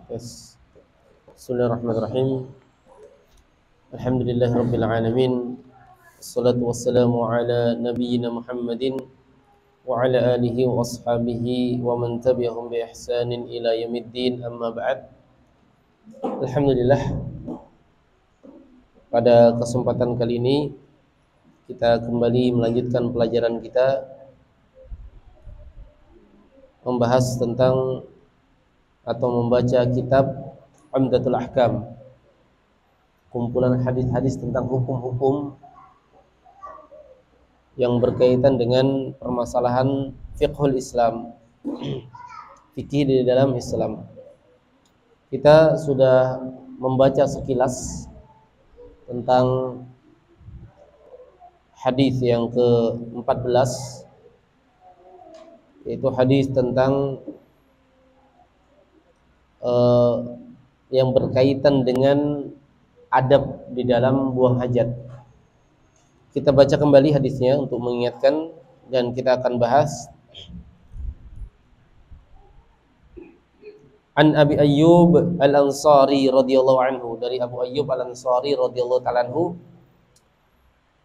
Yes. Bismillahirrahmanirrahim. Alhamdulillahirabbil alamin. Wassalatu wassalamu ala nabiyyina Muhammadin wa ala alihi wa ashabihi wa man tabi'ahum bi ihsanin ila yaumiddin. Amma ba'd. Alhamdulillah, pada kesempatan kali ini kita kembali melanjutkan pelajaran kita membahas tentang atau membaca kitab Umdatul Ahkam, kumpulan hadis-hadis tentang hukum-hukum yang berkaitan dengan permasalahan fiqhul Islam, fikih di dalam Islam. Kita sudah membaca sekilas tentang hadis yang ke-14, yaitu hadis tentang yang berkaitan dengan adab di dalam buang hajat. Kita baca kembali hadisnya untuk mengingatkan, dan kita akan bahas. An Abi Ayyub Al-Ansari radhiyallahu anhu, dari Abu Ayyub Al-Ansari radhiyallahu ta'ala anhu,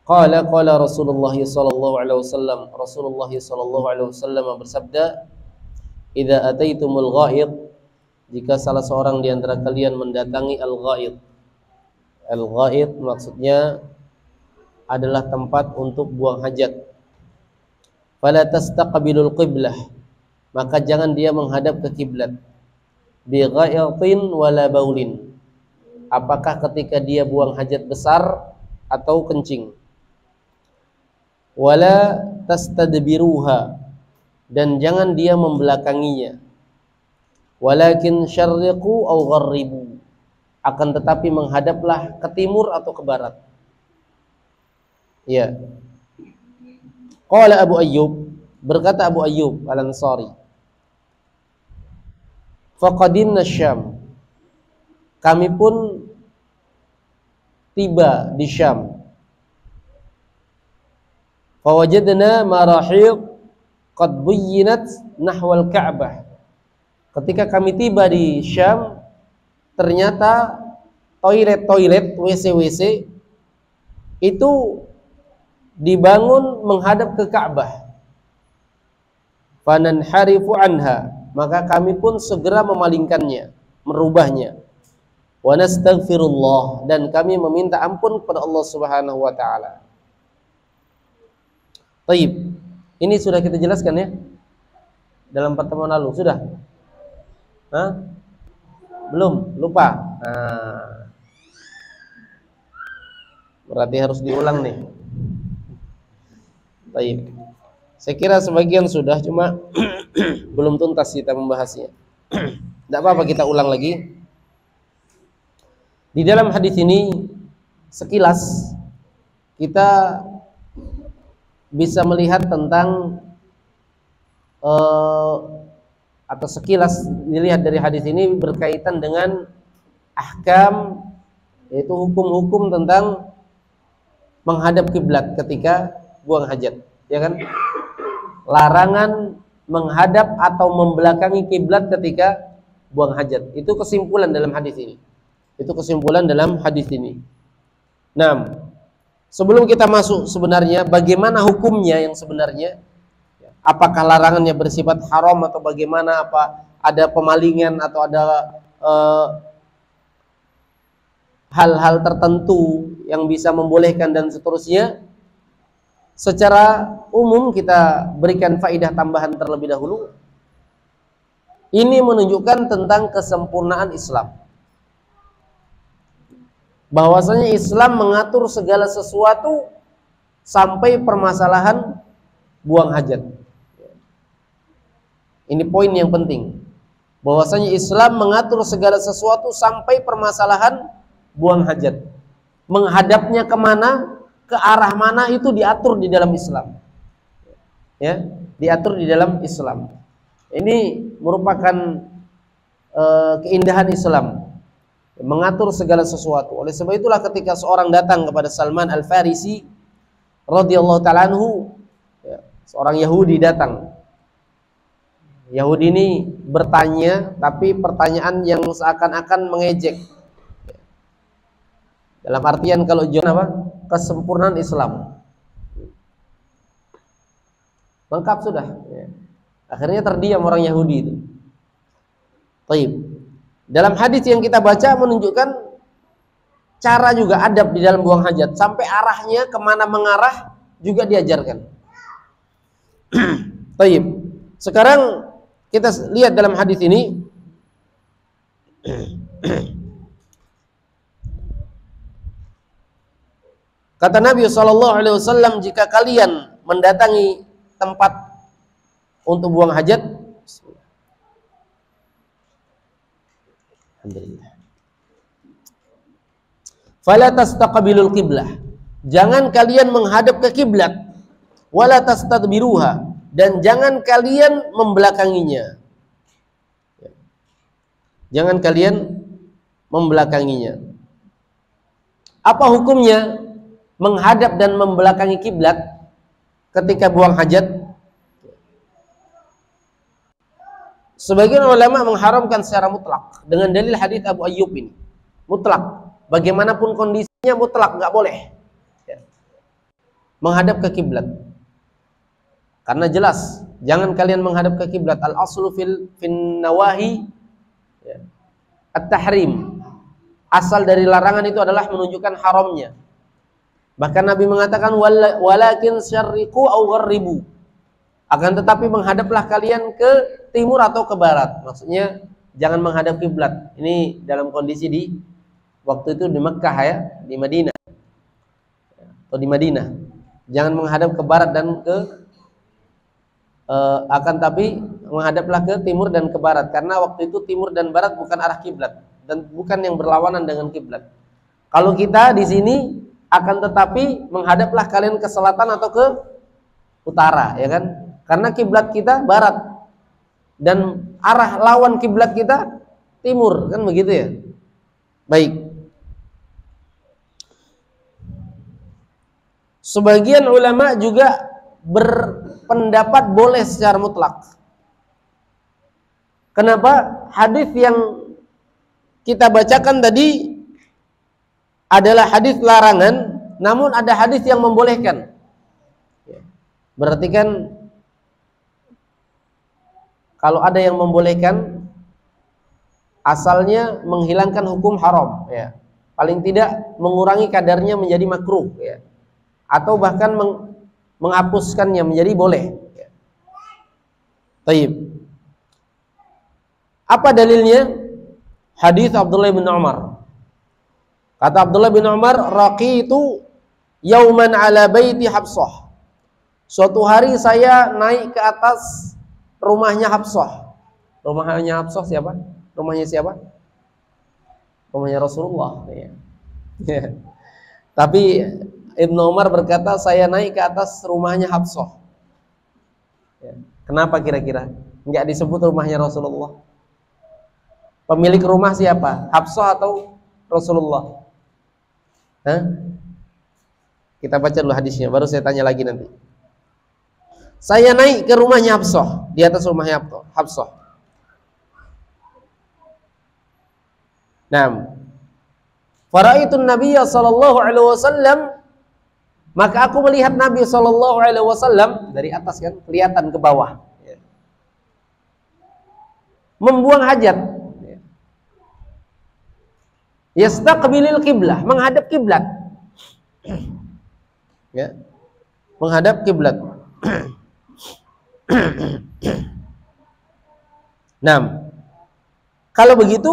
qala Rasulullah sallallahu alaihi wasallam, Rasulullah sallallahu alaihi wasallam bersabda, idza ataitumul ghaid, jika salah seorang di antara kalian mendatangi al-ghaid. Al-ghaid maksudnya adalah tempat untuk buang hajat. Fala tastaqbilul qiblah, maka jangan dia menghadap ke kiblat. Bi ghaitin wala baulin, apakah ketika dia buang hajat besar atau kencing. Wala tastadbiruha, dan jangan dia membelakanginya. Walakin syarriqu aw gharribu, akan tetapi menghadaplah ke timur atau ke barat. Ya. Qala Abu Ayyub, berkata Abu Ayyub Al-Ansari, faqadimna Syam, kami pun tiba di Syam. Fawajadna marahid qad buyyinat nahwal Ka'bah, ketika kami tiba di Syam, ternyata toilet-toilet, WC-WC itu dibangun menghadap ke Ka'bah. Fananharifu anha, maka kami pun segera memalingkannya, merubahnya. Wa nastaghfirullah, dan kami meminta ampun kepada Allah Subhanahu wa taala. Baik, ini sudah kita jelaskan ya dalam pertemuan lalu, sudah? Hah? Belum? Lupa? Berarti harus diulang nih. Baik. Saya kira sebagian sudah, cuma belum tuntas kita membahasnya. Tidak apa-apa, kita ulang lagi. Di dalam hadis ini sekilas kita bisa melihat tentang atau sekilas dilihat dari hadis ini berkaitan dengan ahkam, yaitu hukum-hukum tentang menghadap kiblat ketika buang hajat, ya kan? Larangan menghadap atau membelakangi kiblat ketika buang hajat. Itu kesimpulan dalam hadis ini. Itu kesimpulan dalam hadis ini. Nah, sebelum kita masuk sebenarnya bagaimana hukumnya yang sebenarnya, apakah larangannya bersifat haram atau bagaimana, apa ada pemalingan atau ada hal-hal tertentu yang bisa membolehkan dan seterusnya. Secara umum kita berikan faedah tambahan terlebih dahulu. Ini menunjukkan tentang kesempurnaan Islam. Bahwasanya Islam mengatur segala sesuatu sampai permasalahan buang hajat. Ini poin yang penting. Bahwasanya Islam mengatur segala sesuatu sampai permasalahan buang hajat. Menghadapnya kemana, ke arah mana, itu diatur di dalam Islam. Ya, diatur di dalam Islam. Ini merupakan keindahan Islam, mengatur segala sesuatu. Oleh sebab itulah ketika seorang datang kepada Salman Al-Farisi radhiyallahu ta'ala anhu, ya, seorang Yahudi datang. Yahudi ini bertanya, tapi pertanyaan yang seakan-akan mengejek. Dalam artian kalau jawaban apa? Kesempurnaan Islam. Lengkap sudah. Ya. Akhirnya terdiam orang Yahudi itu. Baik. Dalam hadis yang kita baca menunjukkan cara juga adab di dalam buang hajat, sampai arahnya kemana mengarah juga diajarkan. Baik. Sekarang kita lihat dalam hadis ini. Kata Nabi SAW, jika kalian mendatangi tempat untuk buang hajat, alhamdulillah, fala tastaqbilul qiblah, jangan kalian menghadap ke kiblat, wala tastadbiruha, dan jangan kalian membelakanginya. Jangan kalian membelakanginya. Apa hukumnya menghadap dan membelakangi kiblat ketika buang hajat? Sebagian ulama mengharamkan secara mutlak dengan dalil hadis Abu Ayyub ini. Mutlak, bagaimanapun kondisinya mutlak, nggak boleh ya, menghadap ke kiblat. Karena jelas, jangan kalian menghadap ke kiblat. Al aslu fin nawahi ya, at-tahrim. Asal dari larangan itu adalah menunjukkan haramnya. Bahkan Nabi mengatakan walakin syarriqu aw gharribu. Akan tetapi menghadaplah kalian ke timur atau ke barat. Maksudnya jangan menghadap kiblat. Ini dalam kondisi di waktu itu di Mekkah ya, di Madinah. Atau di Madinah. Jangan menghadap ke barat dan ke akan tapi menghadaplah ke timur dan ke barat, karena waktu itu timur dan barat bukan arah kiblat dan bukan yang berlawanan dengan kiblat. Kalau kita di sini akan tetapi menghadaplah kalian ke selatan atau ke utara, ya kan? Karena kiblat kita barat dan arah lawan kiblat kita timur, kan begitu ya? Baik. Sebagian ulama juga berpendapat boleh secara mutlak. Kenapa? Hadis yang kita bacakan tadi adalah hadis larangan, namun ada hadis yang membolehkan. Berarti kan kalau ada yang membolehkan, asalnya menghilangkan hukum haram, ya. Paling tidak mengurangi kadarnya menjadi makruh, ya. Atau bahkan menghapuskannya menjadi boleh. Ya. Taib. Apa dalilnya? Hadis Abdullah bin Umar. Kata Abdullah bin Umar, raqitu yauman ala baiti Hafsah. Suatu hari saya naik ke atas rumahnya Hafsah. Rumahnya Hafsah siapa? Rumahnya siapa? Rumahnya Rasulullah. Ya. Tapi Ibnu Umar berkata, saya naik ke atas rumahnya Hafsah. Ya. Kenapa kira-kira? Enggak disebut rumahnya Rasulullah. Pemilik rumah siapa? Hafsah atau Rasulullah? Hah? Kita baca dulu hadisnya, baru saya tanya lagi nanti. Saya naik ke rumahnya Hafsah, di atas rumahnya Hafsah. Naam. Faraitu Nabiyya sallallahu alaihi wasallam, maka aku melihat Nabi sallallahu alaihi wasallam dari atas kan, kelihatan ke bawah. Membuang hajat. Yastaqbilil qiblah, menghadap kiblat. Ya. Menghadap kiblat. Nah, kalau begitu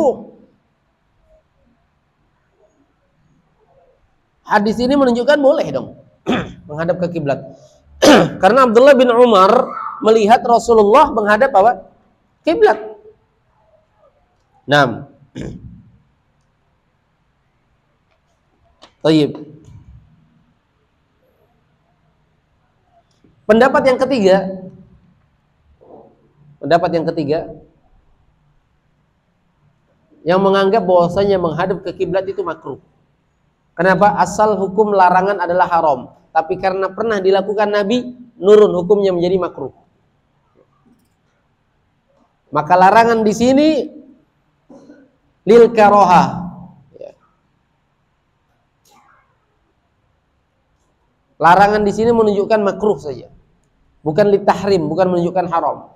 hadis ini menunjukkan boleh dong menghadap ke kiblat. Karena Abdullah bin Umar melihat Rasulullah menghadap apa? Kiblat. Nah, Tayyib. Pendapat yang ketiga yang menganggap bahwasanya menghadap ke kiblat itu makruh. Kenapa? Asal hukum larangan adalah haram, tapi karena pernah dilakukan Nabi, nurun hukumnya menjadi makruh. Maka larangan di sini lil karohah. Larangan di sini menunjukkan makruh saja. Bukan litahrim, bukan menunjukkan haram.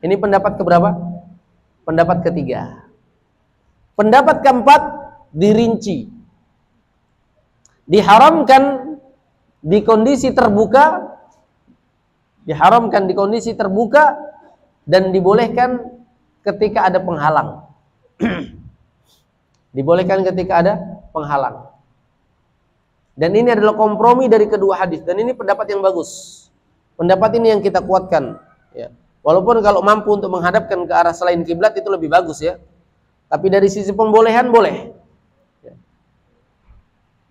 Ini pendapat keberapa? Pendapat ketiga. Pendapat keempat dirinci. Diharamkan di kondisi terbuka, diharamkan di kondisi terbuka dan dibolehkan ketika ada penghalang. Dibolehkan ketika ada penghalang. Dan ini adalah kompromi dari kedua hadis, dan ini pendapat yang bagus. Pendapat ini yang kita kuatkan, ya. Walaupun kalau mampu untuk menghadapkan ke arah selain kiblat itu lebih bagus ya. Tapi dari sisi pembolehan boleh. Ya.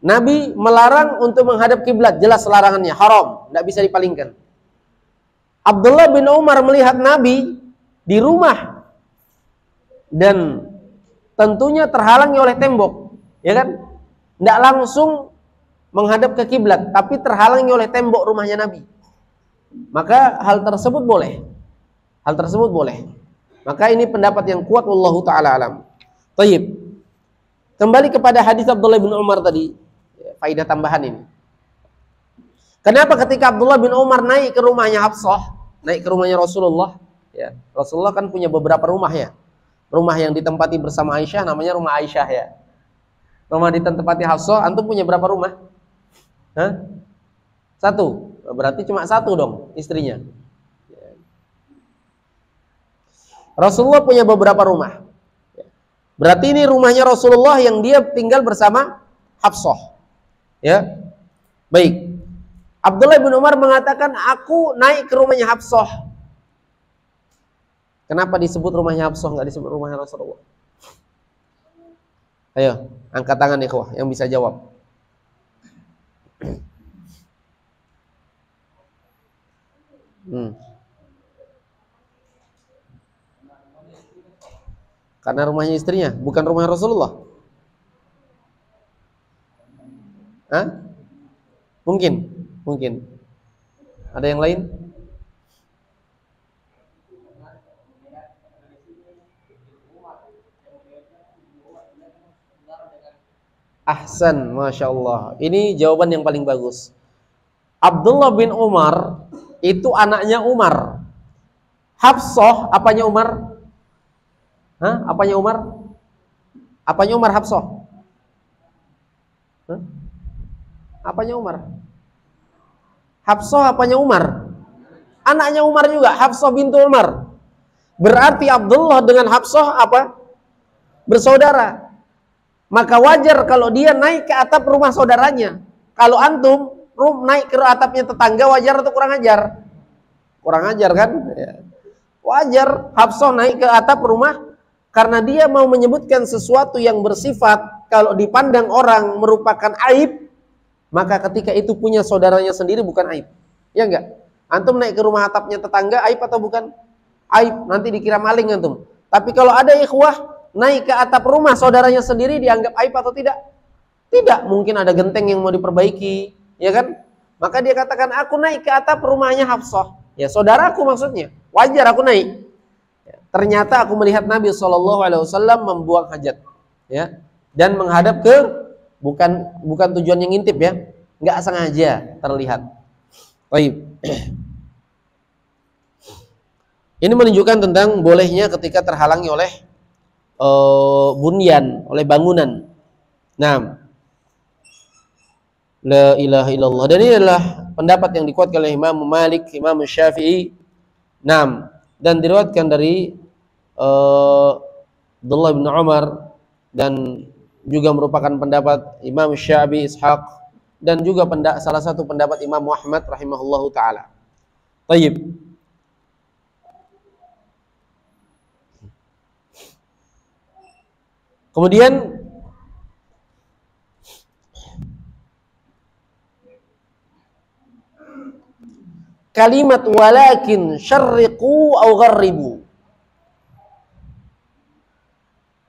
Nabi melarang untuk menghadap kiblat, jelas larangannya, haram, tidak bisa dipalingkan. Abdullah bin Umar melihat Nabi di rumah dan tentunya terhalangi oleh tembok, ya kan? Tidak langsung menghadap ke kiblat, tapi terhalangi oleh tembok rumahnya Nabi. Maka hal tersebut boleh. Hal tersebut boleh. Maka ini pendapat yang kuat, wallahu taala alam. Tayyib. Kembali kepada hadis Abdullah bin Umar tadi, faedah tambahan ini. Kenapa ketika Abdullah bin Umar naik ke rumahnya Hafsah, naik ke rumahnya Rasulullah, ya. Rasulullah kan punya beberapa rumah ya. Rumah yang ditempati bersama Aisyah namanya rumah Aisyah ya. Rumah ditempati Hafsah, antum punya berapa rumah? Hah? Satu. Berarti cuma satu dong istrinya. Rasulullah punya beberapa rumah. Berarti ini rumahnya Rasulullah yang dia tinggal bersama Hafsah. Ya. Baik. Abdullah bin Umar mengatakan, aku naik ke rumahnya Hafsah. Kenapa disebut rumahnya Hafsah, enggak disebut rumahnya Rasulullah? Ayo, angkat tangan ikhwah yang bisa jawab. Karena rumahnya istrinya, bukan rumah Rasulullah. Hah? Mungkin. Ada yang lain? Ahsan, Masya Allah. Ini jawaban yang paling bagus. Abdullah bin Umar itu anaknya Umar. Hafsah apanya Umar? Hah? Apanya Umar? Apanya Umar Hafsah? Hah? Apanya Umar? Hafsah apanya Umar? Anaknya Umar juga, Hafsah bintu Umar. Berarti Abdullah dengan Hafsah apa? Bersaudara. Maka wajar kalau dia naik ke atap rumah saudaranya. Kalau antum naik ke atapnya tetangga wajar atau kurang ajar? Kurang ajar kan? Ya. Wajar Hafsah naik ke atap rumah karena dia mau menyebutkan sesuatu yang bersifat kalau dipandang orang merupakan aib, maka ketika itu punya saudaranya sendiri bukan aib. Ya enggak? Antum naik ke rumah atapnya tetangga aib atau bukan? Aib, nanti dikira maling antum. Tapi kalau ada ikhwah naik ke atap rumah saudaranya sendiri dianggap aib atau tidak? Tidak, mungkin ada genteng yang mau diperbaiki, ya kan? Maka dia katakan aku naik ke atap rumahnya Hafsah. Ya, saudaraku maksudnya. Wajar aku naik. Ya, ternyata aku melihat Nabi SAW membuang hajat, ya, dan menghadap ke bukan tujuan yang ngintip ya, nggak sengaja terlihat. Baik. Ini menunjukkan tentang bolehnya ketika terhalangi oleh bunyan, oleh bangunan. Nah, la ilaha illallah. Dan ini adalah pendapat yang dikuatkan oleh Imam Malik, Imam Syafi'i. Nah, dan diriwayatkan dari Abdullah bin Umar dan juga merupakan pendapat Imam Syafi'i, Ishaq, dan juga salah satu pendapat Imam Muhammad rahimahullahu taala. Baik. Kemudian kalimat walakin syarriqu au gharribu,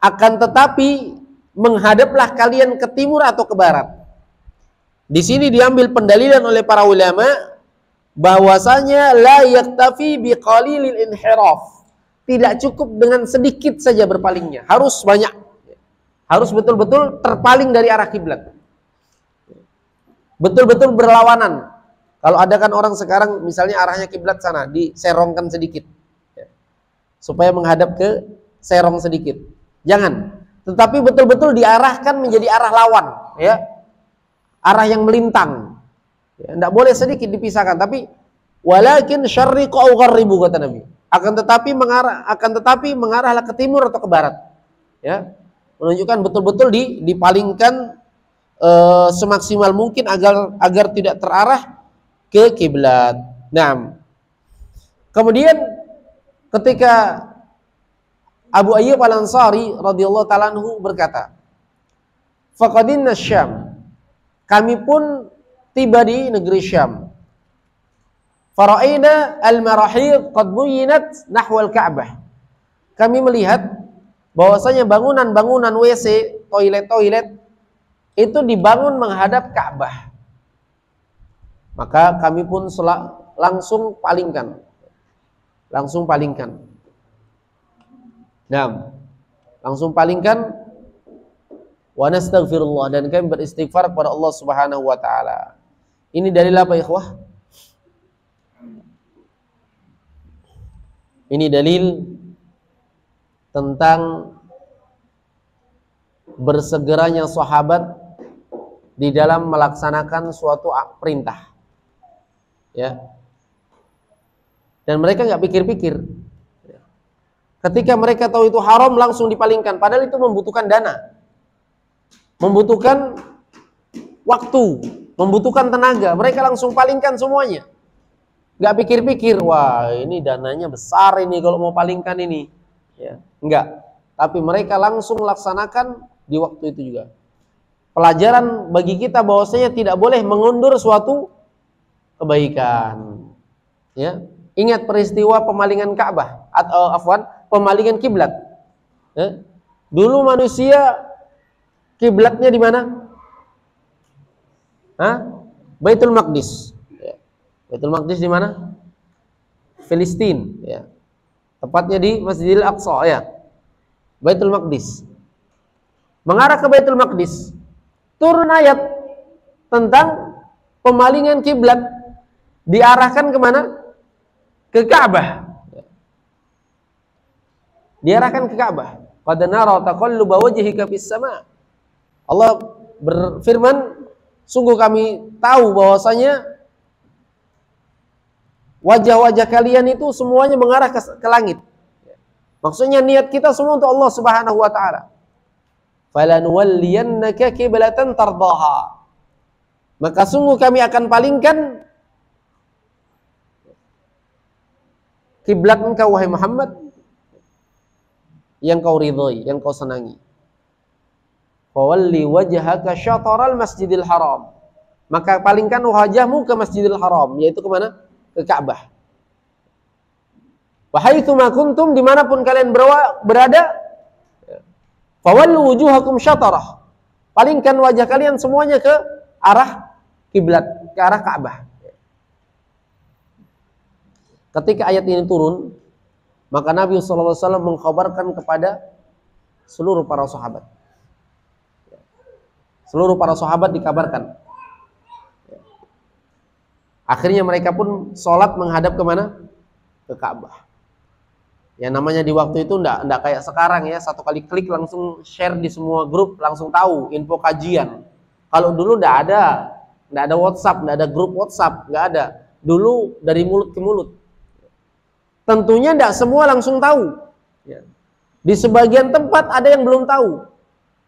akan tetapi menghadaplah kalian ke timur atau ke barat. Di sini diambil pendalilan oleh para ulama bahwasanya la yaktafi biqalilil inhiraf, tidak cukup dengan sedikit saja berpalingnya, harus banyak, harus betul-betul terpaling dari arah kiblat, betul-betul berlawanan. Kalau ada kan orang sekarang misalnya arahnya kiblat sana, diserongkan sedikit, ya, supaya menghadap ke serong sedikit. Jangan, tetapi betul-betul diarahkan menjadi arah lawan, ya, arah yang melintang. Ya, tidak boleh sedikit dipisahkan. Tapi walakin syarriqu au gharribu, kata Nabi. Akan tetapi mengarahlah ke timur atau ke barat. Ya, menunjukkan betul-betul dipalingkan semaksimal mungkin agar tidak terarah ke kiblat. Nah, kemudian ketika Abu Ayyub Al-Ansari radhiyallahu ta'ala anhu berkata, faqadinna Syam, kami pun tiba di negeri Syam. Fara'ina al-marahid qad buyinat nahwal Ka'bah. Kami melihat bahwasanya bangunan-bangunan WC, toilet-toilet itu dibangun menghadap Ka'bah. Maka kami pun langsung palingkan. Nah, langsung palingkan wa nastaghfirullah, dan kami beristighfar kepada Allah Subhanahu wa taala. Ini dalil apa, ikhwah? Ini dalil tentang bersegeranya sahabat di dalam melaksanakan suatu perintah. Ya. Dan mereka nggak pikir-pikir. Ketika mereka tahu itu haram langsung dipalingkan, padahal itu membutuhkan dana, membutuhkan waktu, membutuhkan tenaga. Mereka langsung palingkan semuanya. Nggak pikir-pikir, wah ini dananya besar ini kalau mau palingkan ini. Ya, enggak. Tapi mereka langsung laksanakan di waktu itu juga. Pelajaran bagi kita bahwasanya tidak boleh mengundur suatu kebaikan. Ya, ingat peristiwa pemalingan Ka'bah atau pemalingan kiblat. Ya. Dulu manusia kiblatnya di mana? Baitul Maqdis. Ya. Baitul Maqdis di mana? Filistin. Ya. Tepatnya di Masjidil Aqsa. Ya. Baitul Maqdis. Mengarah ke Baitul Maqdis. Turun ayat tentang pemalingan kiblat, diarahkan kemana? Ke Ka'bah. Diarahkan ke Ka'bah. Qad nara taqalluba wajhika fis sama. Allah berfirman, sungguh kami tahu bahwasanya wajah-wajah kalian itu semuanya mengarah ke langit. Maksudnya niat kita semua untuk Allah Subhanahu wa taala. Falanuwalliyannaka qiblatan tardaha. maka sungguh kami akan palingkan kiblat engkau wahai Muhammad yang kau ridhoi, yang kau senangi. Fawalli wajhaka syatral Masjidil Haram. Maka palingkan wajahmu ke Masjidil Haram, yaitu ke mana? Ke Ka'bah. Wa haitsu ma kuntum, dimanapun kalian berada, fawallu wujuhakum syatrah. Palingkan wajah kalian semuanya ke arah kiblat, ke arah Ka'bah. Ketika ayat ini turun, maka Nabi SAW mengkhabarkan kepada seluruh para sahabat. Seluruh para sahabat dikabarkan. Akhirnya mereka pun sholat menghadap kemana? Ke Ka'bah. Ya namanya di waktu itu enggak kayak sekarang ya, satu kali klik langsung share di semua grup, langsung tahu info kajian. Kalau dulu enggak ada WhatsApp, enggak ada grup WhatsApp, enggak ada. Dulu dari mulut ke mulut. Tentunya enggak semua langsung tahu. Ya. Di sebagian tempat ada yang belum tahu.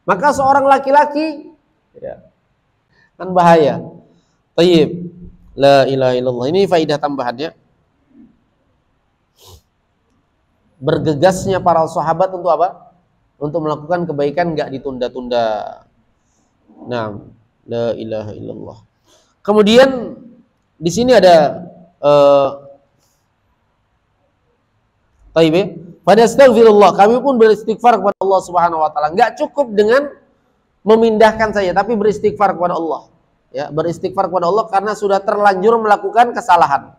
Maka seorang laki-laki, ya, kan bahaya. Tayyib. La ilaha illallah. Ini faidah tambahannya. Bergegasnya para sahabat untuk apa? Untuk melakukan kebaikan enggak ditunda-tunda. Nah, la ilaha illallah. Kemudian di sini ada taib. Pada astagfirullah, kami pun beristighfar kepada Allah Subhanahu wa taala. Enggak cukup dengan memindahkan saja, tapi beristighfar kepada Allah. Ya, beristighfar kepada Allah karena sudah terlanjur melakukan kesalahan.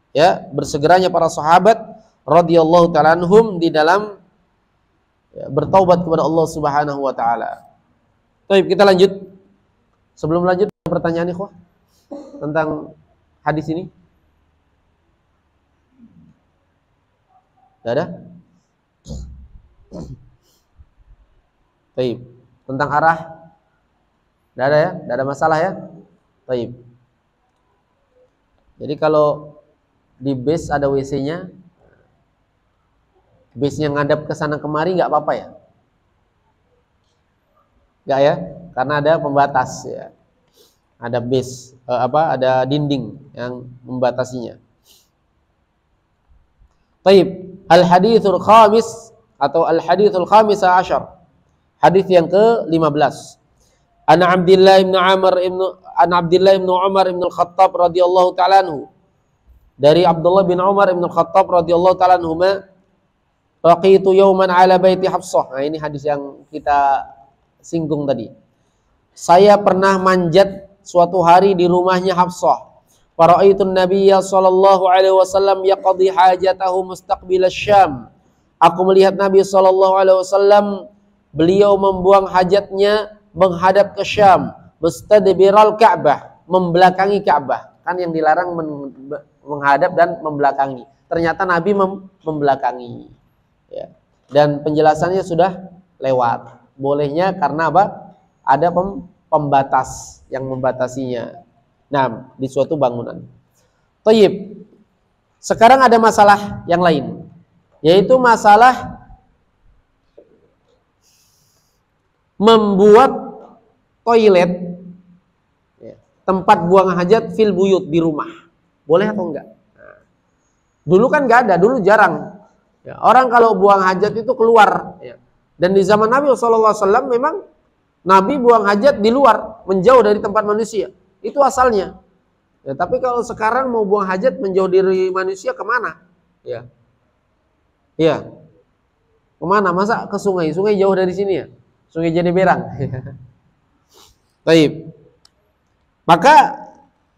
Ya, bersegeranya para sahabat radhiyallahu ta'ala anhum di dalam bertaubat kepada Allah Subhanahu wa taala. Baik, kita lanjut. Sebelum lanjut, ada pertanyaan ikhwah tentang hadis ini? Tidak ada? Baik. Tentang arah? Tidak ada ya? Tidak ada masalah ya? Baik. Jadi kalau di base ada WC-nya, base-nya ngadap ke sana kemari nggak apa-apa ya? Nggak ya? Karena ada pembatas ya. Ada base, ada dinding yang membatasinya. Baik. Al-hadithul khamis atau al-hadithul khamisa asyar. Hadis yang ke-15. An Abdullah bin Umar bin Al-Khattab radhiyallahu ta'ala anhu. Dari Abdullah bin Umar bin Al-Khattab radhiyallahu ta'ala anhuma, raqitu yawman ala baiti Hafsah. Nah, ini hadis yang kita singgung tadi. Saya pernah manjat suatu hari di rumahnya Hafsah. Fara'aitun Nabiyya sallallahu alaihi wasallam yaqdi hajatahu mustaqbil asy-Syam. Aku melihat Nabi sallallahu alaihi wasallam, beliau membuang hajatnya menghadap ke Syam, mustadbiral Ka'bah, membelakangi Ka'bah. Kan yang dilarang menghadap dan membelakangi. Ternyata Nabi membelakangi. Ya. Dan penjelasannya sudah lewat. Bolehnya karena apa? Ada pembatas yang membatasinya. Nah, di suatu bangunan. Thayyib. Sekarang ada masalah yang lain, yaitu masalah membuat toilet, ya, tempat buang hajat fil buyut, di rumah. Boleh atau enggak? Nah, dulu kan enggak ada, dulu jarang. Ya, orang kalau buang hajat itu keluar. Ya. Dan di zaman Nabi SAW memang Nabi buang hajat di luar, menjauh dari tempat manusia. Itu asalnya. Ya, tapi kalau sekarang mau buang hajat menjauh dari manusia kemana? Ya, ya, kemana? Masa ke sungai? Sungai jauh dari sini ya? Sungai Jeneberang. Baik. Maka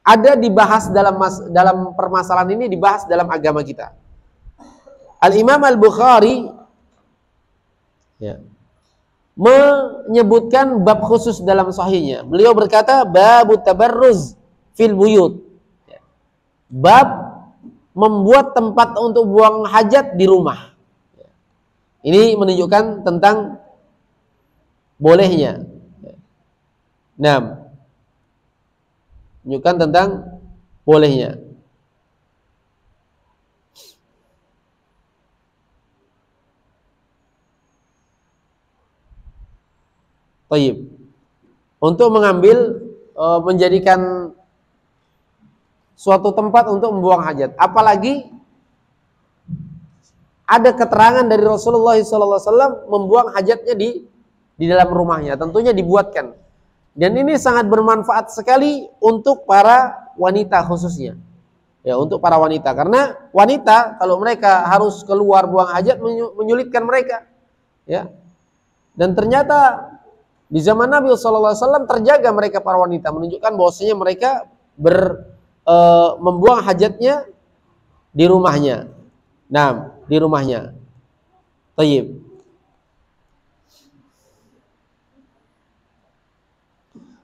ada dibahas dalam permasalahan ini, dibahas dalam agama kita. Al-Imam Al-Bukhari, ya, menyebutkan bab khusus dalam sahihnya. Beliau berkata, babut tabarruz fil buyut. Bab membuat tempat untuk buang hajat di rumah. Ini menunjukkan tentang bolehnya. Nah, menunjukkan tentang bolehnya. Tayyib. Untuk mengambil menjadikan suatu tempat untuk membuang hajat. Apalagi ada keterangan dari Rasulullah SAW membuang hajatnya di dalam rumahnya. Tentunya dibuatkan. Dan ini sangat bermanfaat sekali untuk para wanita khususnya. Ya, untuk para wanita. Karena wanita kalau mereka harus keluar buang hajat menyulitkan mereka. Ya. Dan ternyata di zaman Nabi SAW terjaga mereka para wanita, menunjukkan bahwasanya mereka membuang hajatnya di rumahnya. Nah, di rumahnya. Tayyib.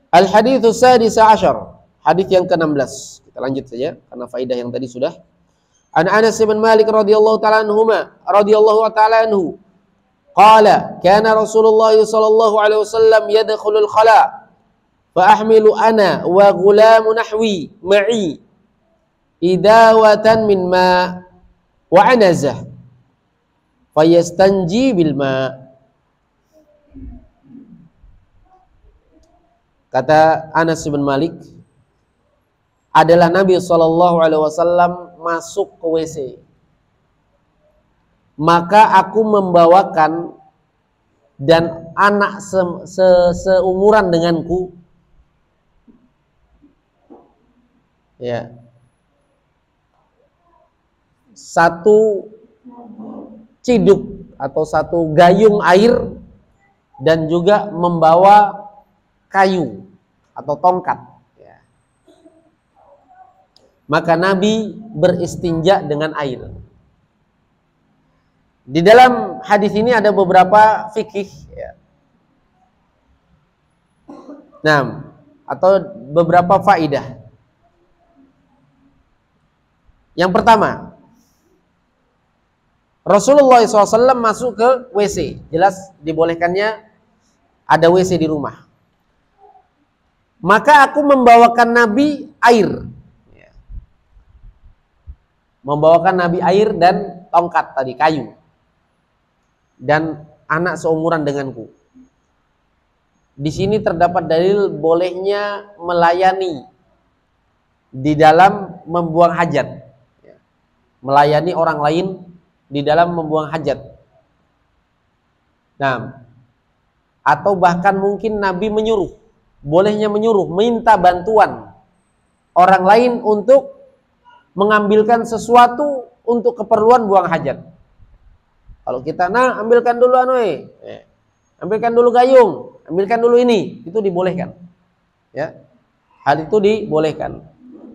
Al-haditsus sadisa asyar. Hadis yang ke-16. Kita lanjut saja karena faidah yang tadi sudah. An Anas bin Malik radhiyallahu ta'ala anhu. Qala kana Rasulullah sallallahu alaihi wasallam yadkhulul khala fa ahmilu ana wa ghulamu nahwi ma'i idawatan min ma wa anazah fayastanji bil ma. Kata Anas bin Malik, adalah Nabi sallallahu alaihi wasallam masuk ke WC. Maka aku membawakan dan anak seumuran denganku, ya, satu ciduk atau satu gayung air dan juga membawa kayu atau tongkat. Ya. Maka Nabi beristinja dengan air. Di dalam hadis ini ada beberapa fikih, ya. Nah, atau beberapa faidah. Yang pertama, Rasulullah SAW masuk ke WC. Jelas dibolehkannya ada WC di rumah. Maka aku membawakan Nabi air. Ya. Membawakan Nabi air dan tongkat tadi, kayu. Dan anak seumuran denganku. Di sini terdapat dalil bolehnya melayani di dalam membuang hajat. Melayani orang lain di dalam membuang hajat. Nah, atau bahkan mungkin Nabi menyuruh, bolehnya menyuruh, minta bantuan orang lain untuk mengambilkan sesuatu untuk keperluan buang hajat. Kalau kita, nah ambilkan dulu ambilkan dulu gayung, ambilkan dulu ini, itu dibolehkan. Ya, hal itu dibolehkan.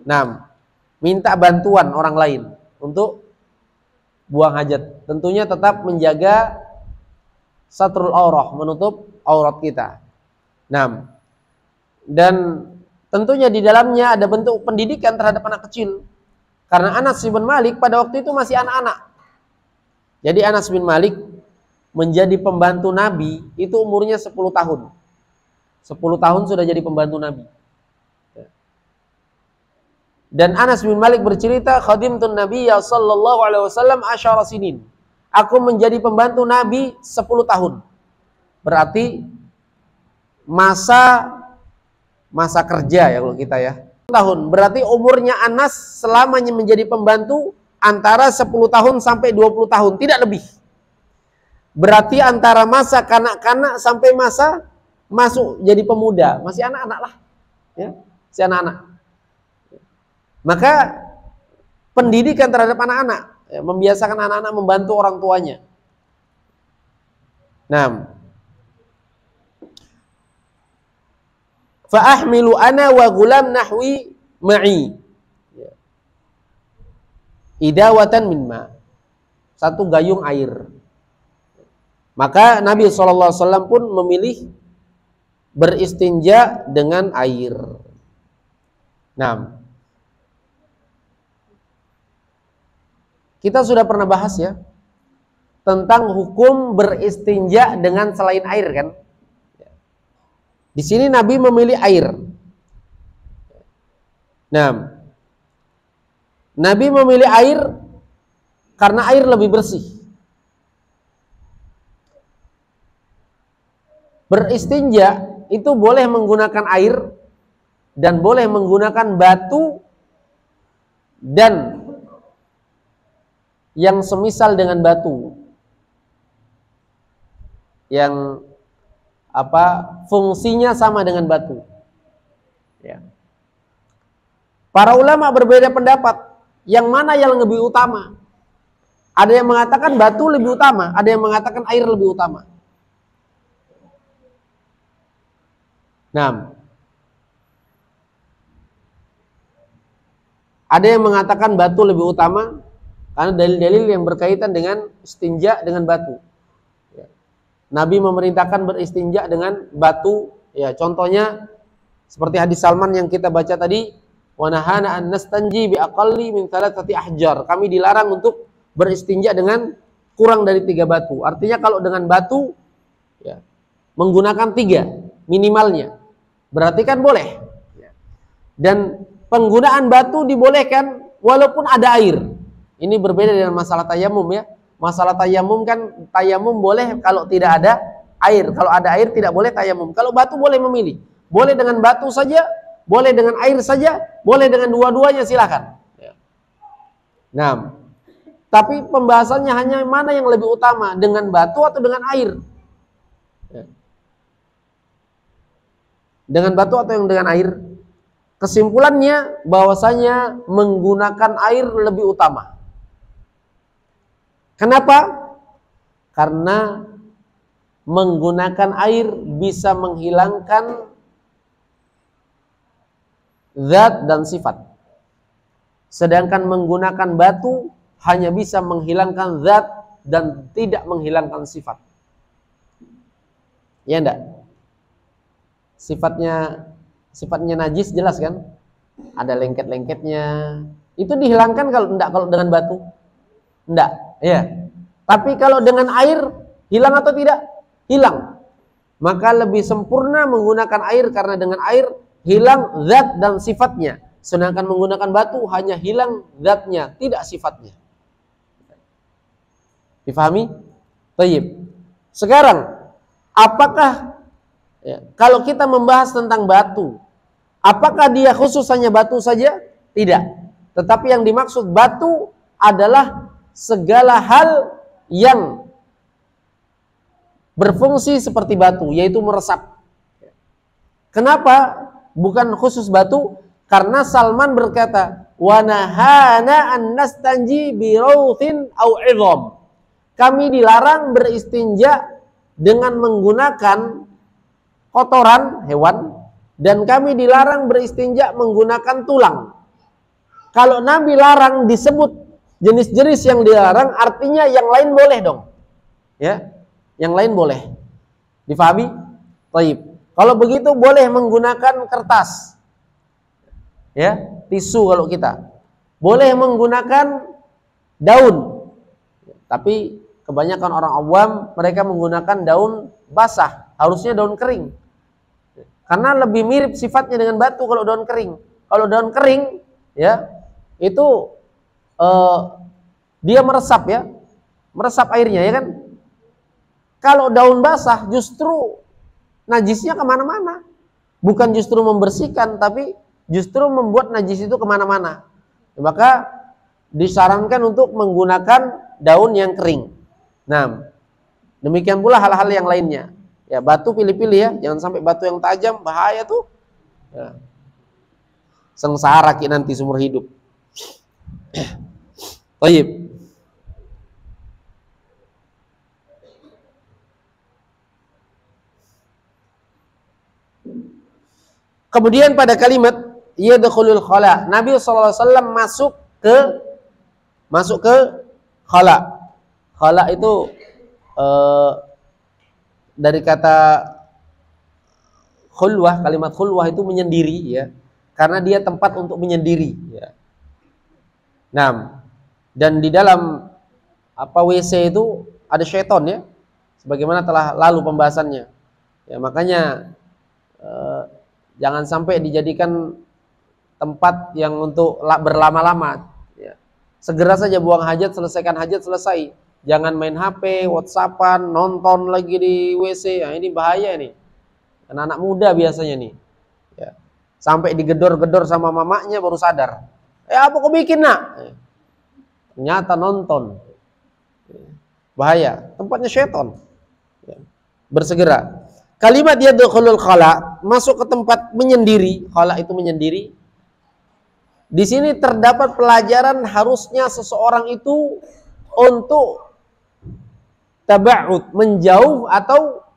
Nah, minta bantuan orang lain untuk buang hajat. Tentunya tetap menjaga satrul aurah, menutup aurat kita. Nah, dan tentunya di dalamnya ada bentuk pendidikan terhadap anak kecil. Karena Anas bin Malik pada waktu itu masih anak-anak. Jadi Anas bin Malik menjadi pembantu Nabi itu umurnya 10 tahun. 10 tahun sudah jadi pembantu Nabi. Dan Anas bin Malik bercerita, khadimtun Nabiyya sallallahu alaihi wasallam asyara sinin. Aku menjadi pembantu Nabi 10 tahun. Berarti masa kerja ya kalau kita ya. Tahun. Berarti umurnya Anas selamanya menjadi pembantu antara 10 tahun sampai 20 tahun, tidak lebih. Berarti antara masa kanak-kanak sampai masa masuk jadi pemuda, masih anak-anak lah. Ya, masih anak-anak. Maka pendidikan terhadap anak-anak, ya, membiasakan anak-anak membantu orang tuanya. Nah, fa ahmilu ana wa gulam nahwi ma'i idawatan min ma, satu gayung air. Maka Nabi SAW pun memilih beristinja dengan air. Nah, kita sudah pernah bahas ya tentang hukum beristinja dengan selain air kan. Di sini Nabi memilih air. Nah, Nabi memilih air karena air lebih bersih. Beristinja itu boleh menggunakan air dan boleh menggunakan batu dan yang semisal dengan batu, yang fungsinya sama dengan batu. Ya. Para ulama berbeda pendapat, yang mana yang lebih utama. Ada yang mengatakan batu lebih utama, ada yang mengatakan air lebih utama. Nah, ada yang mengatakan batu lebih utama karena dalil-dalil yang berkaitan dengan istinja dengan batu. Ya. Nabi memerintahkan beristinja dengan batu. Ya, contohnya seperti hadis Salman yang kita baca tadi, wa nahana an nastanji bi aqalli min thalathati ahjar. Kami dilarang untuk beristinja dengan kurang dari 3 batu. Artinya kalau dengan batu, ya, menggunakan 3 minimalnya, berarti kan boleh. Dan penggunaan batu dibolehkan walaupun ada air. Ini berbeda dengan masalah tayamum, ya. Masalah tayamum kan, tayamum boleh kalau tidak ada air. Kalau ada air tidak boleh tayamum. Kalau batu boleh memilih. Boleh dengan batu saja, boleh dengan air saja, boleh dengan dua-duanya, silakan. Nah, tapi pembahasannya hanya mana yang lebih utama, dengan batu atau dengan air. Dengan batu atau yang dengan air? Kesimpulannya bahwasanya menggunakan air lebih utama. Kenapa? Karena menggunakan air bisa menghilangkan zat dan sifat. Sedangkan menggunakan batu hanya bisa menghilangkan zat dan tidak menghilangkan sifat. Ya enggak? Sifatnya najis jelas kan? Ada lengket-lengketnya. Itu dihilangkan kalau dengan batu? Enggak, ya. Tapi kalau dengan air hilang atau tidak? Hilang. Maka lebih sempurna menggunakan air karena dengan air hilang zat dan sifatnya. Sedangkan menggunakan batu hanya hilang zatnya, tidak sifatnya. Difahami? Baik. Sekarang, apakah kalau kita membahas tentang batu, apakah dia khusus hanya batu saja? Tidak. Tetapi yang dimaksud batu adalah segala hal yang berfungsi seperti batu, yaitu meresap. Kenapa bukan khusus batu? Karena Salman berkata, wa nahana an nastanji bi rawthin aw 'idham. Kami dilarang beristinja dengan menggunakan kotoran hewan, dan kami dilarang beristinja menggunakan tulang. Kalau Nabi larang disebut jenis-jenis yang dilarang, artinya yang lain boleh dong. Ya, yang lain boleh. Difahami? Baik. Kalau begitu boleh menggunakan kertas. Ya, tisu kalau kita. Boleh menggunakan daun. Tapi kebanyakan orang awam mereka menggunakan daun basah, harusnya daun kering. Karena lebih mirip sifatnya dengan batu kalau daun kering. Kalau daun kering, ya, itu dia meresap, ya. Meresap airnya, ya kan? Kalau daun basah justru najisnya kemana-mana. Bukan justru membersihkan, tapi justru membuat najis itu kemana-mana. Maka disarankan untuk menggunakan daun yang kering. Nah, demikian pula hal-hal yang lainnya. Ya, batu pilih-pilih, ya. Jangan sampai batu yang tajam, bahaya tuh. Ya. Sengsara nanti seumur hidup. Baik. Kemudian pada kalimat yadkhulul khala, Nabi SAW masuk ke khala. Khala itu dari kata khulwah, kalimat khulwah itu menyendiri, ya. Karena dia tempat untuk menyendiri, ya. Nah, dan di dalam WC itu ada syaitan, ya. Sebagaimana telah lalu pembahasannya. Ya, makanya jangan sampai dijadikan tempat yang untuk berlama-lama, ya. Segera saja buang hajat, selesaikan hajat, selesai. Jangan main HP, WhatsAppan, nonton lagi di WC. Nah, ini bahaya nih. Anak-anak muda biasanya nih. Ya. Sampai digedor-gedor sama mamanya baru sadar. Apa kau bikin, nak? Ternyata nonton. Bahaya, tempatnya syaitan. Bersegera. Kalimat yadkhulul khala, masuk ke tempat menyendiri. Khala itu menyendiri. Di sini terdapat pelajaran harusnya seseorang itu untuk taba'ud, menjauh atau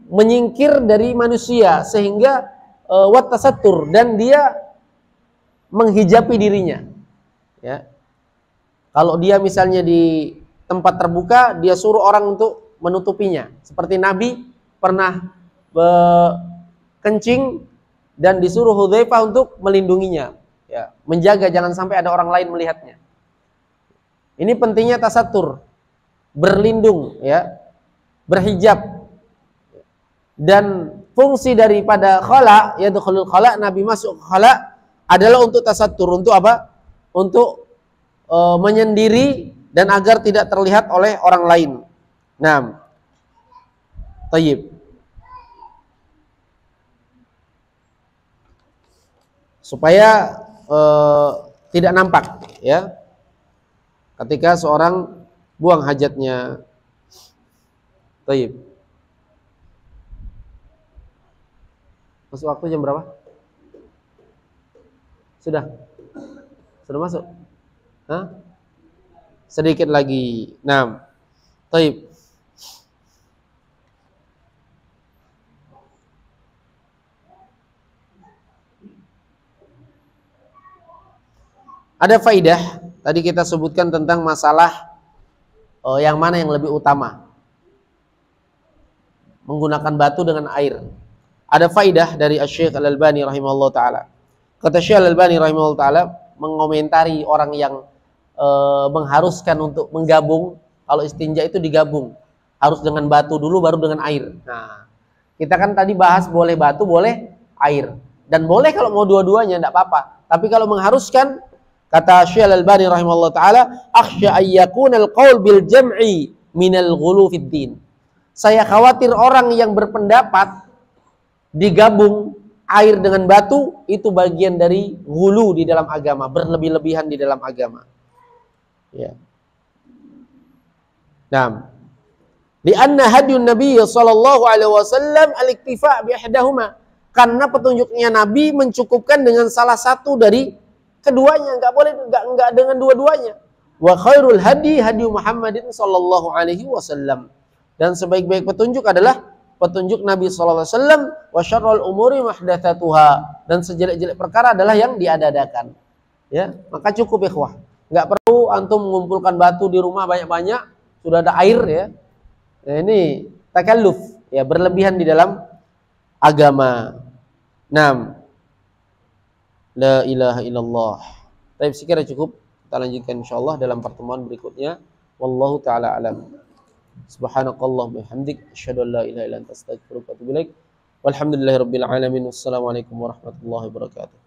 menyingkir dari manusia sehingga wattasatur, dan dia menghijabi dirinya. Ya. Kalau dia misalnya di tempat terbuka, dia suruh orang untuk menutupinya. Seperti Nabi pernah kencing dan disuruh Hudzaifah untuk melindunginya, ya, menjaga jangan sampai ada orang lain melihatnya. Ini pentingnya tasatur, berlindung, ya, berhijab. Dan fungsi daripada khala, yadkhulul khala, Nabi masuk khala, adalah untuk tasatur, untuk apa? Untuk menyendiri dan agar tidak terlihat oleh orang lain. Nah, tayyib. Supaya tidak nampak, ya, ketika seorang buang hajatnya. Tayyib. Masuk waktu jam berapa? Sudah? Sudah masuk? Hah? Sedikit lagi. Nah, taib. Ada faidah. Tadi kita sebutkan tentang masalah yang mana yang lebih utama, menggunakan batu dengan air. Ada faidah dari Asy-Syaikh Al-Albani rahimahullah ta'ala. Kata Syekh Al-Albani rahimahullah ta'ala, mengomentari orang yang mengharuskan untuk menggabung. Kalau istinja itu digabung, harus dengan batu dulu baru dengan air. Nah, kita kan tadi bahas boleh batu, boleh air, dan boleh kalau mau dua-duanya tidak apa-apa. Tapi kalau mengharuskan, kata Syekh Al-Albani rahimahullah ta'ala, akhsha ayyakunal qaul bil jam'i minal ghulu fid din. Saya khawatir orang yang berpendapat digabung air dengan batu itu bagian dari ghulu di dalam agama, berlebih-lebihan di dalam agama. Ya. Nah, lianna hadiyun Nabi sallallahu alaihi wasallam al-iktifa bi ihdahuma. Karena petunjuknya Nabi mencukupkan dengan salah satu dari keduanya, enggak boleh enggak dengan dua-duanya. Wa khairul hadi hadi Muhammadin sallallahu alaihi wasallam. Dan sebaik-baik petunjuk adalah petunjuk Nabi sallallahu alaihi wasallam. Wa syarrul umuri muhdatsatuha, dan sejelek-jelek perkara adalah yang diada-adakan. Ya, maka cukup ikhwah. Enggak perlu antum mengumpulkan batu di rumah banyak-banyak, sudah ada air, ya. Nah, ini takalluf, ya, berlebihan di dalam agama. Naam. La ilaha illallah. Baik, sekira cukup. Kita lanjutkan insyaallah dalam pertemuan berikutnya. Wallahu taala alam. Subhanakallahumma bihamdik asyhadu an la ilaha illa anta astaghfiruka wa atubu ilaik. Walhamdulillahirabbil alamin. Wassalamualaikum warahmatullahi wabarakatuh.